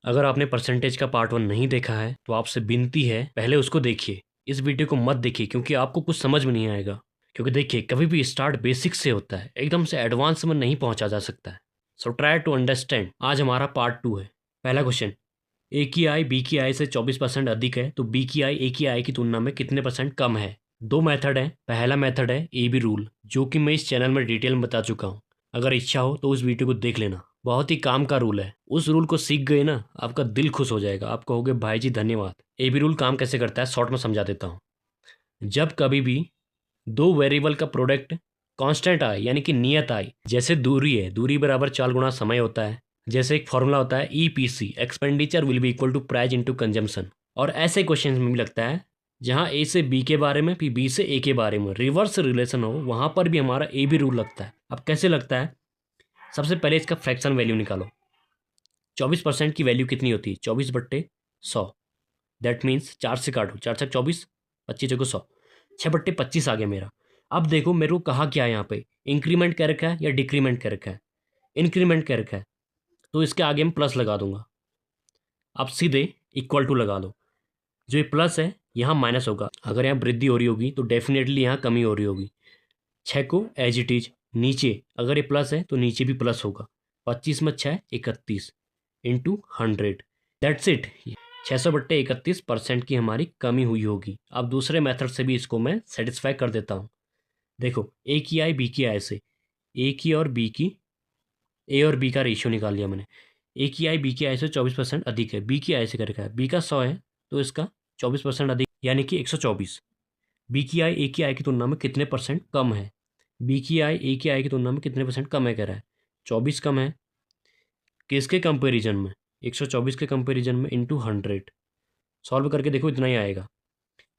अगर आपने परसेंटेज का पार्ट 1 नहीं देखा है तो आपसे विनती है पहले उसको देखिए। इस वीडियो को मत देखिए क्योंकि आपको कुछ समझ में नहीं आएगा। क्योंकि देखिए कभी भी स्टार्ट बेसिक से होता है, एकदम से एडवांस में नहीं पहुंचा जा सकता है। So try to understand. आज हमारा पार्ट 2 है। पहला क्वेश्चन, ए की आय बी की आय से 24% अधिक है तो बी की आय ए की आय की तुलना में कितने परसेंट कम है। दो मेथड है। पहला मेथड है ए बी रूल, जो कि मैं इस चैनल में डिटेल में बता चुका हूँ। अगर इच्छा हो तो उस वीडियो को देख लेना, बहुत ही काम का रूल है। उस रूल को सीख गए ना, आपका दिल खुश हो जाएगा, आप कहोगे भाई जी धन्यवाद। ए बी रूल काम कैसे करता है शॉर्ट में समझा देता हूँ। जब कभी भी दो वेरिएबल का प्रोडक्ट कांस्टेंट आए यानी कि नियत आए, जैसे दूरी है, दूरी बराबर 4 गुना समय होता है। जैसे एक फॉर्मूला होता है EPC, expenditure will be equal to price into consumption. और ऐसे क्वेश्चन में भी लगता है जहां ए से बी के बारे में फिर बी से ए के बारे में रिवर्स रिलेशन हो, वहां पर भी हमारा ए बी रूल लगता है। अब कैसे लगता है, सबसे पहले इसका फ्रैक्शन वैल्यू निकालो। 24% की वैल्यू कितनी होती है, 24/100। दैट मीन्स 4 से काटो, 4 से 24, 25 को 100, 6/25 आ गया मेरा। अब देखो मेरे को कहा क्या है यहाँ पे, इंक्रीमेंट कर रखा है या डिक्रीमेंट कर रखा है। इंक्रीमेंट कर रखा है तो इसके आगे मैं प्लस लगा दूंगा। अब सीधे इक्वल टू लगा लो। जो ये प्लस है यहाँ माइनस होगा। अगर यहाँ वृद्धि हो रही होगी तो डेफिनेटली यहाँ कमी हो रही होगी। 6 को एज इट इज नीचे, अगर ये प्लस है तो नीचे भी प्लस होगा। 25 में 6 31 इंटू 100। That's it. 600/31% की हमारी कमी हुई होगी। अब दूसरे मेथड से भी इसको मैं सेटिस्फाई कर देता हूँ। देखो ए की आय बी की आय से, ए की और बी की, ए और बी का रेशियो निकाल लिया मैंने। ए की आय बी की आय से 24% अधिक है, बी की आय से करके है, बी का 100 है तो इसका 24% अधिक यानी कि 124। बी की आय ए की आय की तुलना में कितने परसेंट कम है, बी की आय ए की आय की तुलना में कितने परसेंट कम है कह रहा है, 24 कम है। किसके कंपेरिजन में, 124 के कंपेरिजन में इंटू 100। सॉल्व करके देखो इतना ही आएगा।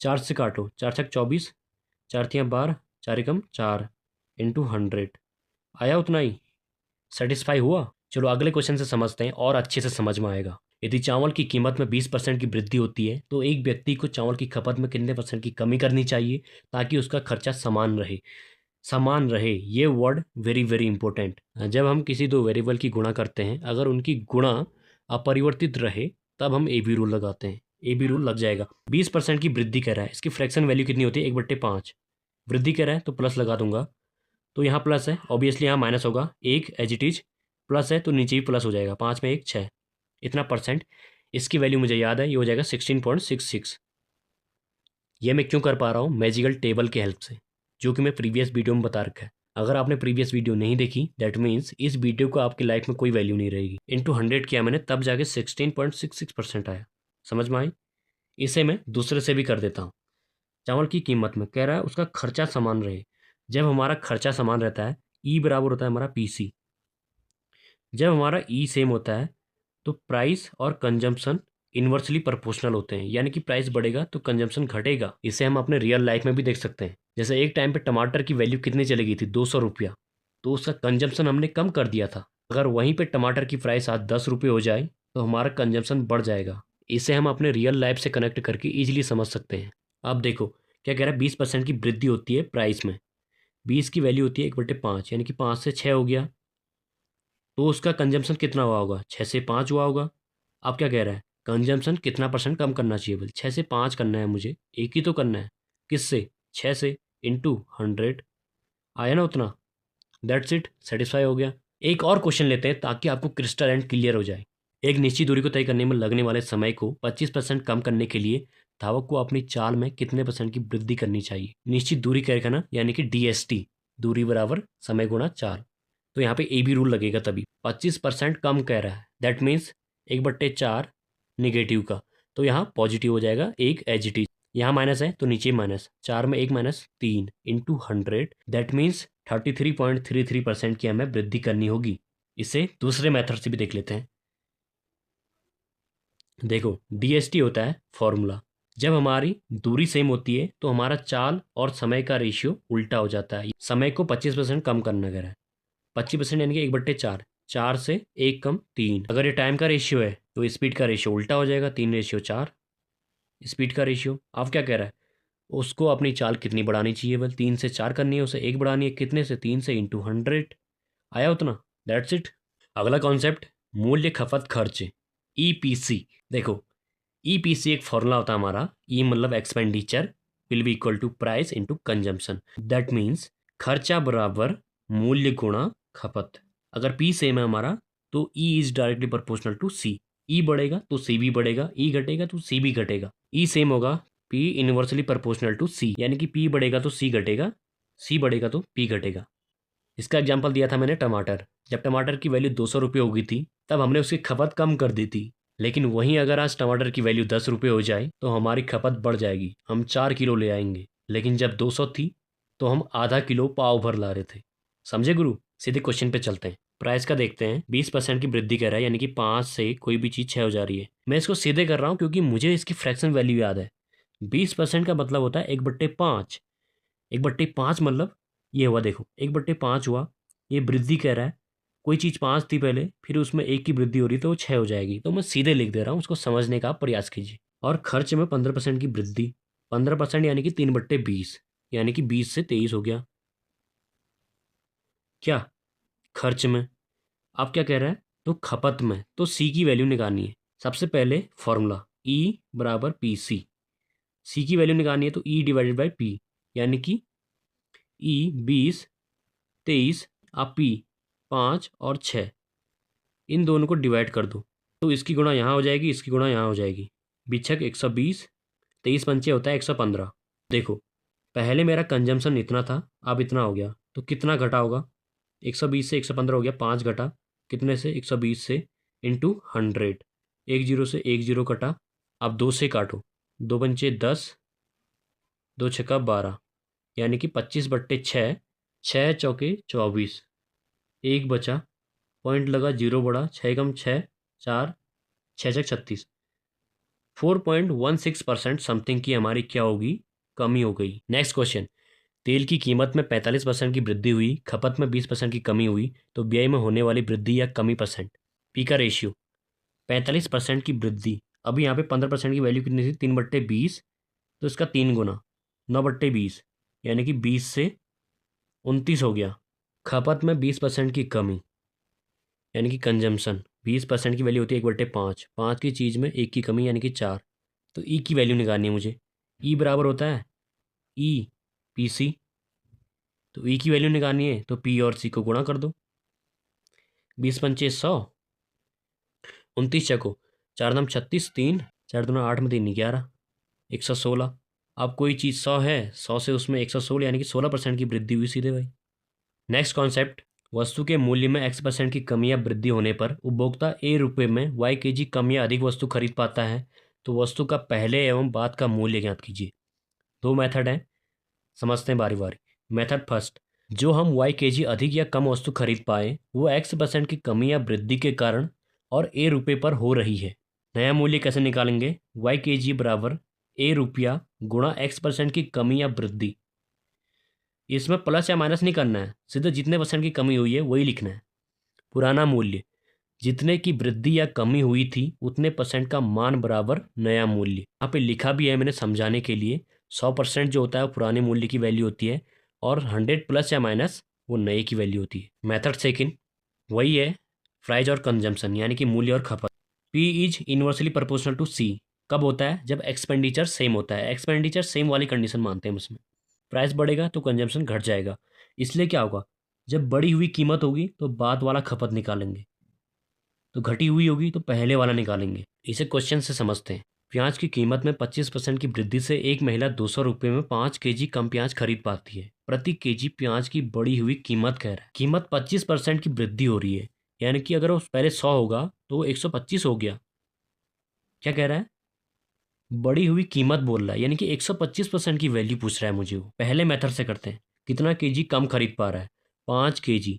4 से काटो, 4 छक 24, 4 तियाँ 12, 4 एकम 4 इंटू 100। आया उतना ही, सेटिस्फाई हुआ। चलो अगले क्वेश्चन से समझते हैं और अच्छे से समझ में आएगा। यदि चावल की कीमत में 20% की वृद्धि होती है तो एक व्यक्ति को चावल की खपत में कितने परसेंट की कमी करनी चाहिए ताकि उसका खर्चा समान रहे। समान रहे, ये वर्ड वेरी वेरी इंपॉर्टेंट। जब हम किसी दो वेरिएबल की गुणा करते हैं, अगर उनकी गुणा अपरिवर्तित रहे तब हम ए बी रूल लगाते हैं। ए बी रूल लग जाएगा। 20% की वृद्धि कह रहा है, इसकी फ्रैक्शन वैल्यू कितनी होती है, 1/5। वृद्धि कह रहा है तो प्लस लगा दूंगा, तो यहाँ प्लस है, ऑब्वियसली यहाँ माइनस होगा। एक एज इट इज, प्लस है तो नीचे भी प्लस हो जाएगा। 5 में 1 6, इतना परसेंट। इसकी वैल्यू मुझे याद है, ये हो जाएगा 16.66। ये मैं क्यों कर पा रहा हूँ, मैजिकल टेबल की हेल्प से, जो कि मैं प्रीवियस वीडियो में बता रखा है। अगर आपने प्रीवियस वीडियो नहीं देखी दैट मीन्स इस वीडियो को आपकी लाइफ में कोई वैल्यू नहीं रहेगी। इंटू 100 किया मैंने, तब जाके 16.66% आया। समझ में आई। इसे मैं दूसरे से भी कर देता हूँ। चावल की कीमत में कह रहा है उसका खर्चा समान रहे। जब हमारा खर्चा समान रहता है, ई बराबर होता है हमारा पीसी। जब हमारा ई सेम होता है तो प्राइस और कंजम्पशन इन्वर्सली प्रोपोर्शनल होते हैं, यानी कि प्राइस बढ़ेगा तो कंजम्पशन घटेगा। इसे हम अपने रियल लाइफ में भी देख सकते हैं। जैसे एक टाइम पे टमाटर की वैल्यू कितनी चली गई थी, 200 रुपया, तो उसका कंजम्पशन हमने कम कर दिया था। अगर वहीं पे टमाटर की प्राइस आज 10 रुपये हो जाए तो हमारा कंजम्पशन बढ़ जाएगा। इसे हम अपने रियल लाइफ से कनेक्ट करके ईजिली समझ सकते हैं। अब देखो क्या कह रहा है, 20% की वृद्धि होती है प्राइस में। 20 की वैल्यू होती है 1/5, यानी कि 5 से 6 हो गया, तो उसका कंजम्पशन कितना हुआ होगा, 6 से 5 हुआ होगा। अब क्या कह रहा है, कंजम्पशन कितना परसेंट कम करना चाहिए, बोल 6 से 5 करना है मुझे, एक ही तो करना है। किससे, 6 से, इंटू 100। आया ना उतना। दैट्स इट, सेटिस्फाई हो गया। एक और क्वेश्चन लेते हैं ताकि आपको क्रिस्टल एंड क्लियर हो जाए। एक निश्चित दूरी को तय करने में लगने वाले समय को 25% कम करने के लिए धावक को अपनी चाल में कितने परसेंट की वृद्धि करनी चाहिए। निश्चित दूरी कह रखा यानी कि DST, दूरी बराबर समय गुणा चाल। तो यहाँ पे ए बी रूल लगेगा तभी। 25% कम कह रहा है, दैट मीन्स 1/4 निगेटिव का, तो यहाँ पॉजिटिव हो जाएगा, एक एज इट इज। यहाँ माइनस है तो नीचे माइनस, 4 में 1 माइनस 3 इंटू 100। दैट मीन्स 33.33% की हमें वृद्धि करनी होगी। इसे दूसरे मेथड से भी देख लेते हैं। देखो DST होता है फॉर्मूला। जब हमारी दूरी सेम होती है तो हमारा चाल और समय का रेशियो उल्टा हो जाता है। समय को 25% कम करना कह रहा है। 25% यानी कि 1/4, 4 से 1 कम 3। अगर ये टाइम का रेशियो है तो स्पीड का रेशियो उल्टा हो जाएगा, 3:4 स्पीड का रेशियो। अब क्या कह रहा है, उसको अपनी चाल कितनी बढ़ानी चाहिए, बस 3 से 4 करनी है, उसे 1 बढ़ानी है, कितने से, 3 से, इंटू 100। आया उतना, दैट्स इट। अगला कॉन्सेप्ट, मूल्य खपत खर्च। EPC। देखो EPC एक फॉर्मूला होता है हमारा, ई मतलब expenditure will be equal to price into consumption. That means खर्चा बराबर मूल्य गुणा खपत। अगर P सेम है हमारा तो E is directly proportional to C। E बढ़ेगा तो C भी बढ़ेगा, E घटेगा तो C भी घटेगा। E सेम होगा, P inversely proportional to C, यानी कि P बढ़ेगा तो C घटेगा, C बढ़ेगा तो P घटेगा। इसका एग्जाम्पल दिया था मैंने टमाटर। जब टमाटर की वैल्यू 200 रुपये हो गई थी तब हमने उसकी खपत कम कर दी थी, लेकिन वहीं अगर आज टमाटर की वैल्यू 10 रुपये हो जाए तो हमारी खपत बढ़ जाएगी, हम 4 किलो ले आएंगे। लेकिन जब 200 थी तो हम आधा किलो पाव भर ला रहे थे। समझे गुरु? सीधे क्वेश्चन पे चलते हैं। प्राइस का देखते हैं। 20% की वृद्धि कर रहा है, यानी कि 5 से कोई भी चीज़ 6 हो जा रही है। मैं इसको सीधे कर रहा हूँ क्योंकि मुझे इसकी फ्रैक्शन वैल्यू याद है। 20% का मतलब होता है 1/5। 1/5 मतलब ये हुआ, देखो 1/5 हुआ। ये वृद्धि कह रहा है, कोई चीज़ 5 थी पहले, फिर उसमें 1 की वृद्धि हो रही तो वो 6 हो जाएगी। तो मैं सीधे लिख दे रहा हूँ, उसको समझने का प्रयास कीजिए। और खर्च में 15% की वृद्धि, 15% यानी कि 3/20, यानी कि 20 से 23 हो गया। क्या खर्च में? आप क्या कह रहे हैं? तो खपत में तो सी की वैल्यू निकालनी है। सबसे पहले फॉर्मूला E बराबर पी सी की वैल्यू निकालनी है तो E डिवाइडेड बाई पी, यानी कि E 20, 23, आप P 5 और 6, इन दोनों को डिवाइड कर दो तो इसकी गुणा यहाँ हो जाएगी, इसकी गुणा यहाँ हो जाएगी। बिछक 120, 23 पंचे होता है 115। देखो पहले मेरा कंजम्पशन इतना था, अब इतना हो गया, तो कितना घटा होगा? 120 से 115 हो गया, 5 घटा, कितने से? 120 से, इंटू 100। 1 जीरो से 1 जीरो कटा, अब 2 से काटो, 2 पंचे 10, 2 छक्का 12, यानी कि 25/6, 6 चौके 24, एक बचा, पॉइंट लगा, जीरो बढ़ा, 6 कम 6, 4, 6 छक 36, 4.16% समथिंग की हमारी क्या होगी? कमी हो गई। Next question. तेल की कीमत में 45% की वृद्धि हुई, खपत में 20% की कमी हुई, तो व्यय में होने वाली वृद्धि या कमी परसेंट। पी का रेशियो 45% की वृद्धि। अभी यहाँ पे 15% की वैल्यू कितनी थी? 3/20, तो इसका 3 गुना 9/20, यानी कि 20 से 29 हो गया। खपत में 20% की कमी, यानी कि कंजम्पशन 20% की वैल्यू होती है 1/5, 5 की चीज़ में 1 की कमी यानी कि 4। तो ई की वैल्यू निकालनी है मुझे। ई बराबर होता है ई पी सी, तो ई की वैल्यू निकालनी है तो पी और सी को गुणा कर दो। 20 पंचे 100, 29 चको, 4 दम 36, 3 4 दूना 8 में 3 11, 116। अब कोई चीज़ 100 है, 100 से उसमें 116 यानी कि 16% की वृद्धि हुई सीधे भाई। Next concept. वस्तु के मूल्य में X% की कमी या वृद्धि होने पर उपभोक्ता ए रुपये में Y kg कम या अधिक वस्तु खरीद पाता है, तो वस्तु का पहले एवं बाद का मूल्य ज्ञात कीजिए। दो मेथड हैं, समझते हैं बारी बारी। मेथड फर्स्ट, जो हम Y kg अधिक या कम वस्तु खरीद पाए वो X% की कमी या वृद्धि के कारण और ए रुपये पर हो रही है। नया मूल्य कैसे निकालेंगे? Y kg बराबर ए रुपया गुणा X% की कमी या वृद्धि। इसमें प्लस या माइनस नहीं करना है, सीधे जितने परसेंट की कमी हुई है वही लिखना है। पुराना मूल्य, जितने की वृद्धि या कमी हुई थी उतने परसेंट का मान बराबर नया मूल्य। यहाँ पे लिखा भी है मैंने समझाने के लिए। 100% जो होता है वो पुराने मूल्य की वैल्यू होती है और 100 प्लस या माइनस वो नए की वैल्यू होती है। मेथड सेकंड वही है, प्राइस और कंजम्पशन, यानी कि मूल्य और खपत। P is inversely proportional to C कब होता है? जब एक्सपेंडिचर सेम होता है। एक्सपेंडिचर सेम वाली कंडीशन मानते हैं उसमें। प्राइस बढ़ेगा तो कंजम्पशन घट जाएगा। इसलिए क्या होगा? जब बढ़ी हुई कीमत होगी तो बाद वाला खपत निकालेंगे, तो घटी हुई होगी तो पहले वाला निकालेंगे। इसे क्वेश्चन से समझते हैं। प्याज की कीमत में 25% की वृद्धि से एक महिला 200 रुपये में 5 kg कम प्याज खरीद पाती है। प्रति केजी प्याज की बढ़ी हुई कीमत कह रहा है। कीमत 25% की वृद्धि हो रही है, यानी कि अगर वो पहले 100 होगा तो वो 125 हो गया। क्या कह रहा है? बढ़ी हुई कीमत बोल रहा है, यानी कि 125% की वैल्यू पूछ रहा है मुझे वो। पहले मेथड से करते हैं। कितना केजी कम खरीद पा रहा है? 5 kg।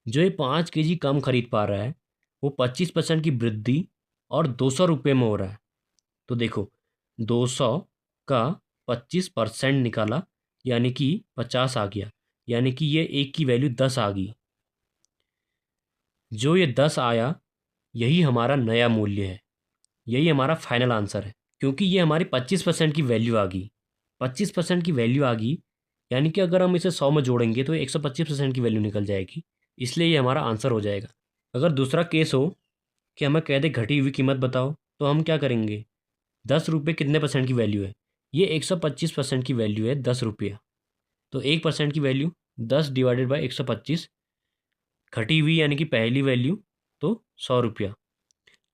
जो ये 5 kg कम खरीद पा रहा है वो 25% की वृद्धि और 200 रुपये में हो रहा है। तो देखो 200 का 25% निकाला यानी कि 50 आ गया, यानी कि ये एक की वैल्यू 10 आ गई। जो ये 10 आया यही हमारा नया मूल्य है, यही हमारा फाइनल आंसर है। क्योंकि ये हमारी 25% की वैल्यू आ गई, 25% की वैल्यू आ गई, यानी कि अगर हम इसे 100 में जोड़ेंगे तो 125% की वैल्यू निकल जाएगी, इसलिए ये हमारा आंसर हो जाएगा। अगर दूसरा केस हो कि हमें कह दे घटी हुई कीमत बताओ, तो हम क्या करेंगे, 10 रुपये कितने परसेंट की वैल्यू है, ये 125% की वैल्यू है 10 रुपया। तो 1% की वैल्यू 10 डिवाइडेड बाई 125, घटी हुई यानी कि पहली वैल्यू तो 100 रुपया।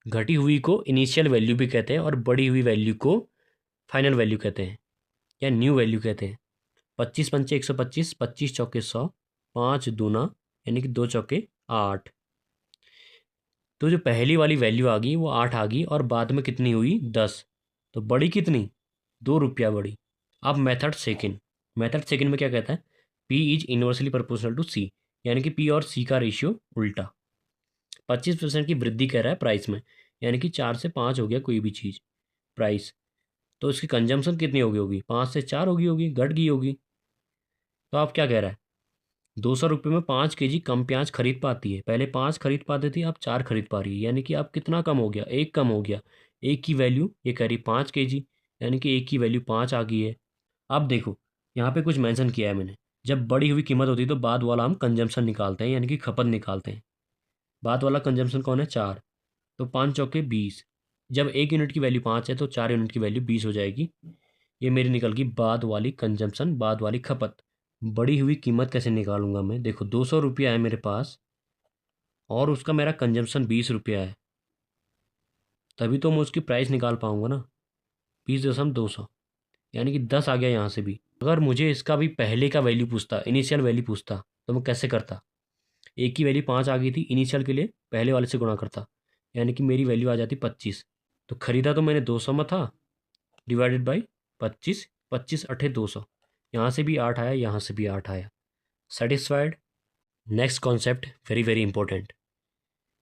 घटी हुई को इनिशियल वैल्यू भी कहते हैं और बढ़ी हुई वैल्यू को फाइनल वैल्यू कहते हैं या न्यू वैल्यू कहते हैं। 25 पंचे 125, 25 चौके 100, 5 दूना यानी कि 2 चौके 8। तो जो पहली वाली वैल्यू आ गई वो 8 आ गई और बाद में कितनी हुई 10। तो बड़ी कितनी, 2 रुपया बड़ी। अब मेथड सेकंड में क्या कहता है, P is inversely proportional to C, यानी कि पी और सी का रेशियो उल्टा। 25% की वृद्धि कह रहा है प्राइस में, यानी कि 4 से 5 हो गया कोई भी चीज़ प्राइस, तो इसकी कंजम्पशन कितनी होगी 5 से 4 होगी घट गई होगी। तो आप क्या कह रहा है, 200 रुपये में 5 kg कम प्याज खरीद पाती है, पहले 5 खरीद पाती थी अब 4 खरीद पा रही है, यानी कि अब कितना कम हो गया, 1 कम हो गया। एक की वैल्यू ये कह रही 5 kg, यानी कि एक की वैल्यू 5 आ गई है। अब देखो यहाँ पे कुछ मेंशन किया है मैंने, जब बड़ी हुई कीमत होती है तो बाद वाला हम कंजम्पशन निकालते हैं, यानी कि खपत निकालते हैं। बाद वाला कंजम्पशन कौन है, 4, तो 5 चौके 20। जब 1 यूनिट की वैल्यू 5 है तो 4 यूनिट की वैल्यू 20 हो जाएगी। ये मेरी निकल गई बाद वाली कंजम्पशन, बाद वाली खपत। बढ़ी हुई कीमत कैसे निकालूंगा मैं, देखो 200 रुपया है मेरे पास और उसका मेरा कंजम्पशन 20 रुपया है, तभी तो मैं उसकी प्राइस निकाल पाऊंगा ना। 20.200 यानी कि 10 आ गया यहाँ से भी। अगर मुझे इसका भी पहले का वैल्यू पूछता, इनिशियल वैल्यू पूछता, तो मैं कैसे करता, एक की वैल्यू 5 आ गई थी इनिशियल के लिए, पहले वाले से गुणा करता, यानी कि मेरी वैल्यू आ जाती 25। तो खरीदा तो मैंने 200 में था, डिवाइडेड बाई 25, 25 × 8 = 200। यहाँ से भी 8 आया, यहाँ से भी 8 आया। Satisfied. Next concept very very important.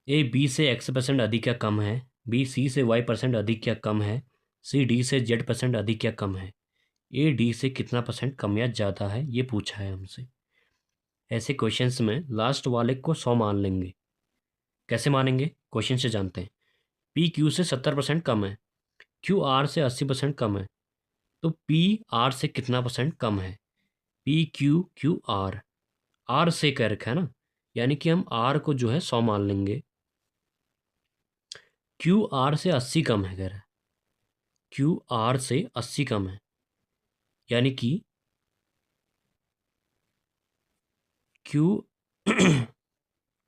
A B से x% अधिक या कम है, बी सी से y% अधिक या कम है, सी डी से z% अधिक या कम है, ए डी से कितना % कम या ज़्यादा है, ये पूछा है हमसे। ऐसे क्वेश्चंस में लास्ट वाले को 100 मान लेंगे। कैसे मानेंगे, क्वेश्चन से जानते हैं। पी क्यू से 70% कम है, क्यू आर से 80% कम है, तो पी आर से कितना % कम है, P Q Q R, R से कह रखा है ना, यानी कि हम आर को जो है 100 मान लेंगे। क्यू आर से 80 कम है कह रहा है, क्यू आर से 80 कम है, यानी कि क्यू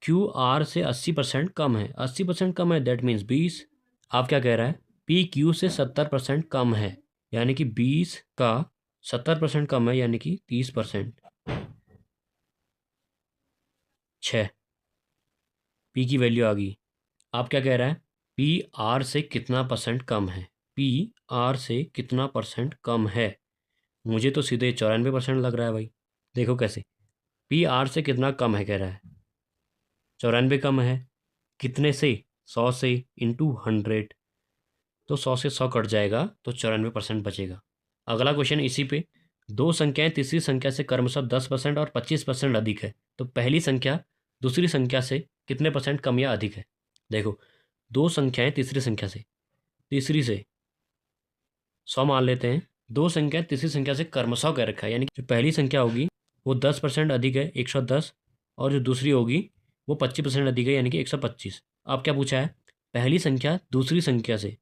क्यू आर से 80% कम है, 80% कम है दैट मीन्स 20। आप क्या कह रहा है, पी क्यू से 70% कम है, यानी कि 20 का 70% कम है, यानी कि 30%। 6 पी की वैल्यू आ गई। आप क्या कह रहा है, पी आर से कितना % कम है, पी आर से कितना % कम है। मुझे तो सीधे 94% लग रहा है भाई। देखो कैसे, पी आर से कितना कम है कह रहा है, 94 कम है, कितने से, 100 से, इंटू 100, तो 100 से 100 कट जाएगा तो 94% बचेगा। अगला क्वेश्चन इसी पे, दो संख्याएं तीसरी संख्या से क्रमशः 10% और 25% अधिक है, तो पहली संख्या दूसरी संख्या से कितने % कम या अधिक है। देखो दो संख्याएं तीसरी संख्या से, तीसरी से 100 मान लेते हैं, दो संख्या तीसरी संख्या से क्रमशः कह रखा है, यानी जो पहली संख्या होगी वो 10% अधिक है 110, और जो दूसरी होगी वो 25% अधिक है यानी कि 125। अब क्या पूछा है, पहली संख्या दूसरी संख्या से,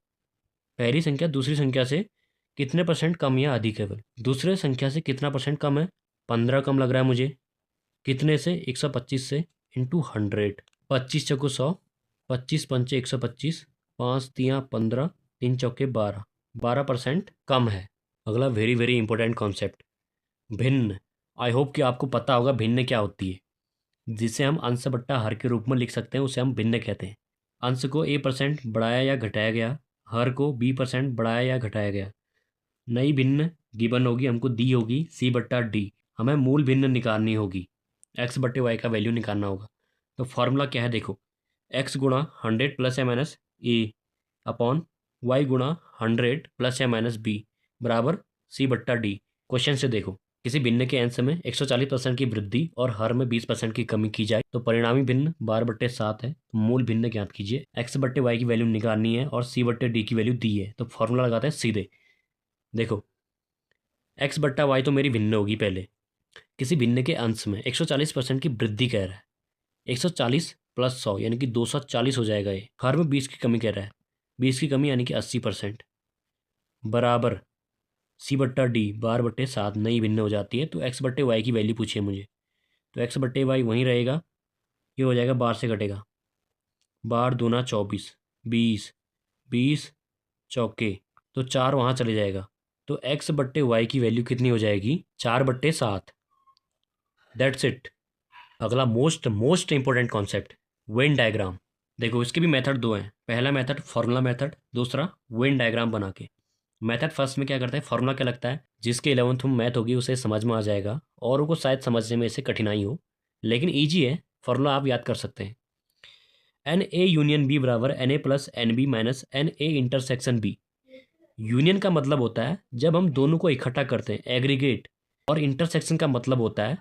पहली संख्या दूसरी संख्या से कितने % कम या अधिक है। दूसरे संख्या से कितना % कम है, 15 कम लग रहा है मुझे, कितने से, 125 से, इंटू 100। 25 चौको 100, 25 पंचे 125, 5 तियाँ 15, 3 चौके 12, 12% कम है। अगला वेरी वेरी इंपॉर्टेंट कॉन्सेप्ट, भिन्न। आई होप कि आपको पता होगा भिन्न क्या होती है, जिसे हम अंश बट्टा हर के रूप में लिख सकते हैं, उसे हम भिन्न कहते हैं। अंश को a% बढ़ाया या घटाया गया, हर को b% बढ़ाया या घटाया गया। नई भिन्न गिवन होगी, हमको दी होगी c/d, हमें मूल भिन्न निकालनी होगी, x/y का वैल्यू निकालना होगा। तो फॉर्मूला क्या है, देखो x गुणा 100 + या माइनस a अपॉन y गुणा 100 + या माइनस b बराबर c/d। क्वेश्चन से देखो, किसी भिन्न के अंश में 140% की वृद्धि और हर में 20% की कमी की जाए तो परिणामी भिन्न 12/7 है। तो मूल भिन्न ज्ञात कीजिए, x/y की वैल्यू निकालनी है और c/d की वैल्यू दी है, तो फॉर्मूला लगाते हैं सीधे। देखो x/y तो मेरी भिन्न होगी, पहले किसी भिन्न के अंश में 140% की वृद्धि कह रहा है, 140 प्लस 100 यानी कि 240 हो जाएगा। ये हर में 20 की कमी कह रहा है, 20 की कमी यानी कि 80% बराबर C/D 12/7 नई भिन्न हो जाती है। तो x/y की वैल्यू पूछिए मुझे, तो x/y वहीं रहेगा, ये हो जाएगा 12 से घटेगा, 12 दूना 24, 20, 20 चौके तो 4 वहाँ चले जाएगा। तो x/y की वैल्यू कितनी हो जाएगी, 4/7। That's it. अगला most important concept, Venn diagram. देखो इसके भी मेथड दो हैं, पहला मेथड फॉर्मूला मेथड, दूसरा वेन डायग्राम बना के। मेथड फर्स्ट में क्या करता है, फॉर्मूला क्या लगता है, जिसके 11th में मैथ होगी उसे समझ में आ जाएगा, और को शायद समझने में इसे कठिनाई हो, लेकिन ईजी है, फॉर्मूला आप याद कर सकते हैं। एन ए यूनियन बी बराबर N A plus N B minus N A intersection B. Union का मतलब होता है जब हम दोनों को इकट्ठा करते हैं, एग्रीगेट, और इंटरसेक्शन का मतलब होता है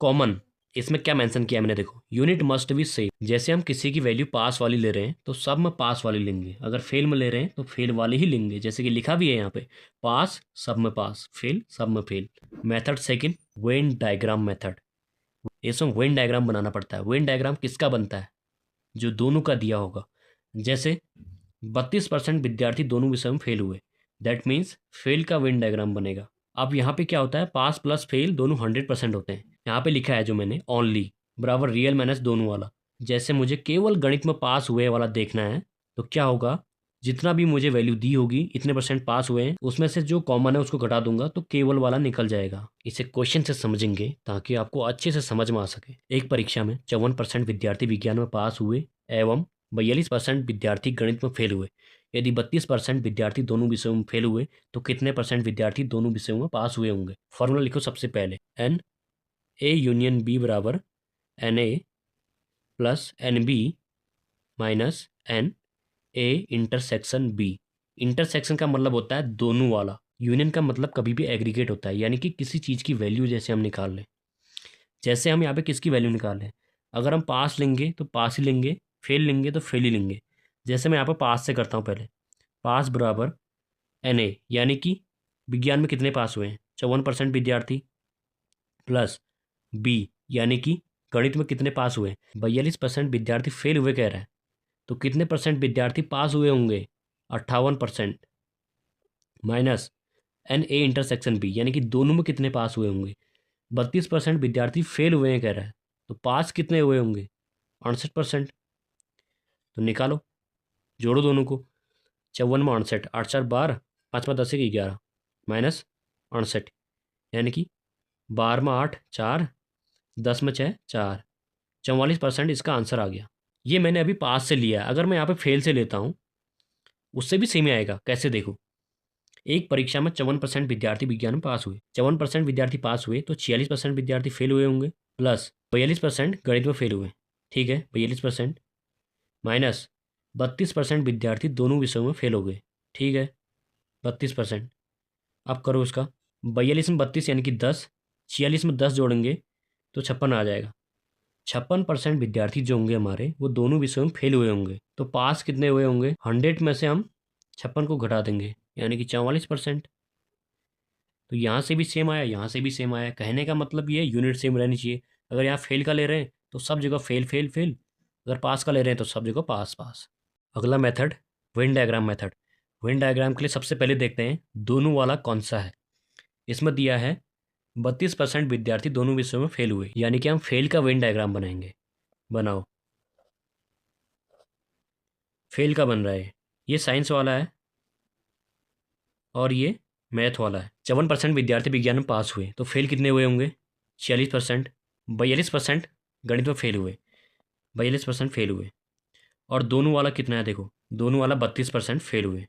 कॉमन। इसमें क्या मेंशन किया मैंने, देखो यूनिट मस्ट बी सेम। जैसे हम किसी की वैल्यू पास वाली ले रहे हैं तो सब में पास वाली लेंगे, अगर फेल में ले रहे हैं तो फेल वाली ही लेंगे, जैसे कि लिखा भी है यहाँ पे, पास सब में पास, फेल सब में fail. Method second, Venn diagram method. इसमें वेन डायग्राम बनाना पड़ता है। वेन डायग्राम किसका बनता है, जो दोनों का दिया होगा। जैसे 32% विद्यार्थी दोनों विषय में फेल हुए, दैट मीन्स फेल का वेन डायग्राम बनेगा। अब यहाँ पे क्या होता है, पास प्लस फेल दोनों 100% होते हैं। यहाँ पे लिखा है जो मैंने, ओनली बराबर रियल माइनस दोनों वाला। जैसे मुझे केवल गणित में पास हुए वाला देखना है, तो क्या होगा, जितना भी मुझे वैल्यू दी होगी, इतने परसेंट पास हुए हैं, उसमें से जो कॉमन है उसको घटा दूंगा तो केवल वाला निकल जाएगा। इसे क्वेश्चन से समझेंगे ताकि आपको अच्छे से समझ में आ सके। एक परीक्षा में 54% विद्यार्थी विज्ञान में पास हुए एवं 42% विद्यार्थी गणित में फेल हुए। यदि 32% विद्यार्थी दोनों विषयों में फेल हुए तो कितने परसेंट विद्यार्थी दोनों विषयों में पास हुए होंगे। फॉर्मूला लिखो सबसे पहले, एन ए यूनियन बी बराबर N A plus N B minus N A intersection B. Intersection का मतलब होता है दोनों वाला, यूनियन का मतलब कभी भी एग्रीगेट होता है, यानी कि किसी चीज़ की वैल्यू जैसे हम निकाल लें। जैसे हम यहाँ पे किसकी वैल्यू निकाल लें, अगर हम पास लेंगे तो पास ही लेंगे, फेल लेंगे तो फेल ही लेंगे। जैसे मैं यहाँ पर पास से करता हूँ, पहले पास बराबर एन ए, यानी कि विज्ञान में कितने पास हुए हैं, 54% विद्यार्थी, प्लस बी यानी कि गणित में कितने पास हुए, 42% विद्यार्थी फेल हुए कह रहा है, तो कितने परसेंट विद्यार्थी पास हुए होंगे, 58%, minus N A intersection B यानी कि दोनों में कितने पास हुए होंगे, 32% विद्यार्थी फेल हुए हैं कह रहा है, तो पास कितने हुए होंगे, 68%। तो निकालो, जोड़ो दोनों को, 54 में 68, 8×4 = 12, 5 में 10 = 11, माइनस 68 यानी कि 12 में 8 4, 10 में 6 4, 44% इसका आंसर आ गया। ये मैंने अभी पास से लिया, अगर मैं यहाँ पे फेल से लेता हूँ उससे भी सेम ही आएगा। कैसे, देखो, एक परीक्षा में 54% विद्यार्थी विज्ञान में पास हुए, 54% विद्यार्थी पास हुए तो 46% विद्यार्थी फेल हुए होंगे, प्लस 42% गणित में फेल हुए, ठीक है 42%, माइनस 32% विद्यार्थी दोनों विषयों में फेल हो गए, ठीक है 32%। अब करो उसका, 42 में 32 यानी कि 10, 46 में 10 जोड़ेंगे तो 56 आ जाएगा। 56% विद्यार्थी जो होंगे हमारे वो दोनों विषयों में फेल हुए होंगे, तो पास कितने हुए होंगे, 100 में से हम 56 को घटा देंगे यानी कि 44%। तो यहाँ से भी सेम आया, यहाँ से भी सेम आया। कहने का मतलब ये यूनिट सेम रहनी चाहिए। अगर यहाँ फेल का ले रहे हैं तो सब जगह फेल फेल फेल, अगर पास का ले रहे हैं तो सब जगह पास पास। अगला method, Venn diagram method. Venn diagram के लिए सबसे पहले देखते हैं दोनों वाला कौन सा है। इसमें दिया है 32% विद्यार्थी दोनों विषयों में फेल हुए, यानी कि हम फेल का वेन डायग्राम बनाएंगे। बनाओ, फेल का बन रहा है, ये साइंस वाला है और ये मैथ वाला है। 54% विद्यार्थी विज्ञान में पास हुए तो फेल कितने हुए होंगे, 46%। 42% गणित में फेल हुए, 42% फेल हुए। और दोनों वाला कितना है, देखो दोनों वाला 32% फेल हुए,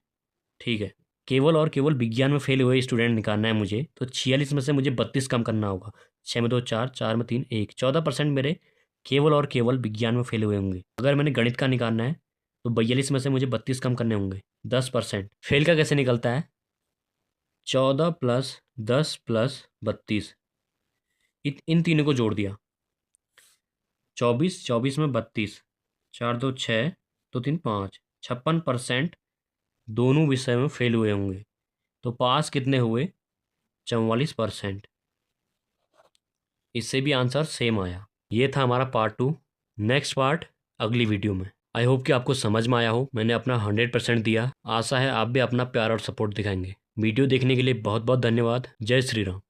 ठीक है। केवल और केवल विज्ञान में फेल हुए स्टूडेंट निकालना है मुझे, तो 46 में से मुझे 32 कम करना होगा। 6 में 2 4, 4 में 3 1, 14% मेरे केवल और केवल विज्ञान में फेल हुए होंगे। अगर मैंने गणित का निकालना है तो 42 में से मुझे 32 कम करने होंगे, 10%। फेल का कैसे निकलता है, 14 + 10 + 32, इन तीनों को जोड़ दिया, 24, 24 में 32, 4 2 6, 2 3 5, 56% दोनों विषय में फेल हुए होंगे, तो पास कितने हुए, 44%। इससे भी आंसर सेम आया। ये था हमारा पार्ट 2। नेक्स्ट पार्ट अगली वीडियो में। आई होप कि आपको समझ में आया हो। मैंने अपना 100% दिया। आशा है आप भी अपना प्यार और सपोर्ट दिखाएंगे। वीडियो देखने के लिए बहुत बहुत धन्यवाद। जय श्री राम।